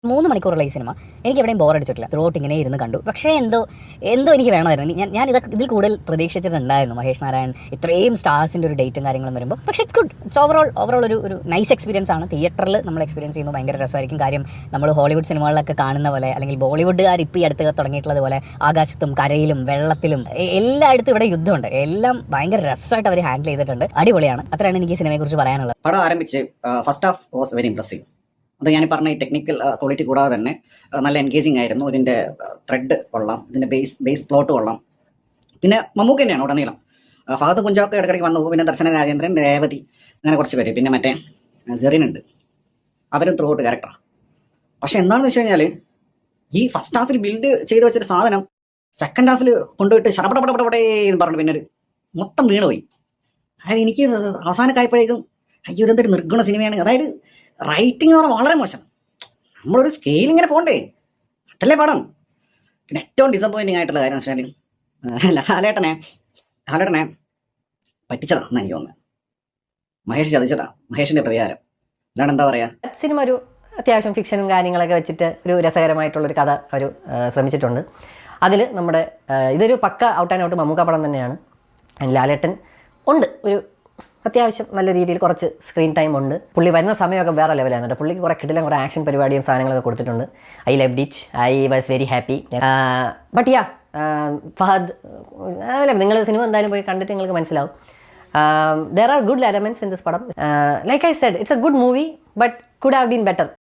3 മണിക്കൂറുള്ള ഈ സിനിമ എനിക്ക് എവിടെയും ബോറടിച്ചിട്ടില്ല. ത്രൂഔട്ട് ഇങ്ങനെ ഇരുന്ന് കണ്ടു. പക്ഷേ എന്തോ എനിക്ക് വേണമായിരുന്നു. ഞാൻ ഇതിൽ കൂടുതൽ പ്രതീക്ഷിച്ചിട്ടുണ്ടായിരുന്നു. മഹേഷ് നാരായൺ ഇത്രയും സ്റ്റാർസിൻ്റെ ഒരു ഡേറ്റും കാര്യങ്ങളും വരുമ്പോൾ. പക്ഷേ ഇറ്റ്സ് ഗുഡ്. ഇറ്റ്സ് ഓവറോൾ ഒരു നൈസ് എക്സ്പീരിയൻസ് ആണ്. തിയേറ്ററിൽ നമ്മൾ എക്സ്പീരിയൻസ് ചെയ്യുമ്പോൾ ഭയങ്കര രസമായിരിക്കും. കാര്യം നമ്മൾ ഹോളിവുഡ് സിനിമകളിലൊക്കെ കാണുന്ന പോലെ, അല്ലെങ്കിൽ ബോളിവുഡുകാർ ഇപ്പോൾ ഈ അടുത്ത് തുടങ്ങിയിട്ടുള്ളത് പോലെ ആകാശത്തും കരയിലും വെള്ളത്തിലും എല്ലായിടത്തും ഇവിടെ യുദ്ധമുണ്ട്. എല്ലാം ഭയങ്കര രസമായിട്ട് അവർ ഹാൻഡിൽ ചെയ്തിട്ടുണ്ട്. അടിപൊളിയാണ്. അത്രയാണ് എനിക്ക് ഈ സിനിമയെക്കുറിച്ച് പറയാനുള്ളത്. പടം ആരംഭിച്ച് first half was very impressive. അത് ഞാൻ പറഞ്ഞ ഈ ടെക്നിക്കൽ ക്വാളിറ്റി കൂടാതെ തന്നെ നല്ല എൻഗേജിങ് ആയിരുന്നു. ഇതിൻ്റെ ത്രെഡ് കൊള്ളാം, ഇതിൻ്റെ ബേസ് പ്ലോട്ട് കൊള്ളാം. പിന്നെ മമ്മൂക്ക തന്നെയാണ് ഉടനീളം. ഫഹദ് കുഞ്ചാക്കോ ഇടയ്ക്കിടയ്ക്ക് വന്നു. പിന്നെ ദർശന രാജേന്ദ്രൻ, രേവതി, അങ്ങനെ കുറച്ച് പേര്. പിന്നെ മറ്റേ സെറിൻ ഉണ്ട്. അവരും ത്രൂ ഔട്ട് ക്യാരക്ടറാണ്. പക്ഷെ എന്താണെന്ന് വെച്ച് കഴിഞ്ഞാൽ ഈ ഫസ്റ്റ് ഹാഫിൽ ബിൽഡ് ചെയ്ത് വെച്ചൊരു സാധനം സെക്കൻഡ് ഹാഫിൽ കൊണ്ടുപോയിട്ട് ശടപടപടപടേ എന്ന് പറഞ്ഞു പിന്നെ മൊത്തം വീണുപോയി. അതായത് എനിക്ക് അവസാനക്കായപ്പോഴേക്കും അയ്യോ ഇതെന്തൊരു നിർഗുണ സിനിമയാണ്. അതായത് റൈറ്റിംഗ് എന്ന് പറഞ്ഞാൽ വളരെ മോശം. നമ്മളൊരു സ്കെയിൽ ഇങ്ങനെ പോകണ്ടേ, അതല്ലേ പടം. പിന്നെ ഏറ്റവും ഡിസപ്പോയിൻറ്റിങ് ആയിട്ടുള്ള കാര്യം എന്ന് വെച്ചാൽ ലാലേട്ടനെ പറ്റിച്ചതാ എന്നാണ് എനിക്ക് തോന്നുന്നത്. മഹേഷ് ചതിച്ചതാ, മഹേഷിൻ്റെ പ്രതികാരം. അല്ലാണ്ട് എന്താ പറയുക. സിനിമ ഒരു അത്യാവശ്യം ഫിക്ഷനും കാര്യങ്ങളൊക്കെ വെച്ചിട്ട് ഒരു രസകരമായിട്ടുള്ളൊരു കഥ അവർ ശ്രമിച്ചിട്ടുണ്ട്. അതിൽ നമ്മുടെ ഇതൊരു പക്ക ഔട്ട് ആൻഡ് ഔട്ട് മമ്മൂക്ക പടം തന്നെയാണ്. ലാലേട്ടൻ ഉണ്ട്, ഒരു അത്യാവശ്യം നല്ല രീതിയിൽ കുറച്ച് സ്ക്രീൻ ടൈം ഉണ്ട്. പുള്ളി വരുന്ന സമയമൊക്കെ വേറെ ലെവലായിരുന്നു. പുള്ളിക്ക് കുറേ കിട്ടില്ല, കുറേ ആക്ഷൻ പരിപാടിയും സാധനങ്ങളൊക്കെ കൊടുത്തിട്ടുണ്ട്. I loved it. I was very happy. But yeah Fahad, അതല്ല, നിങ്ങൾ സിനിമ എന്തായാലും പോയി കണ്ടിട്ട് നിങ്ങൾക്ക് മനസ്സിലാവും. There are good elements in this പടം. Like I said, it's a good movie but could have been better.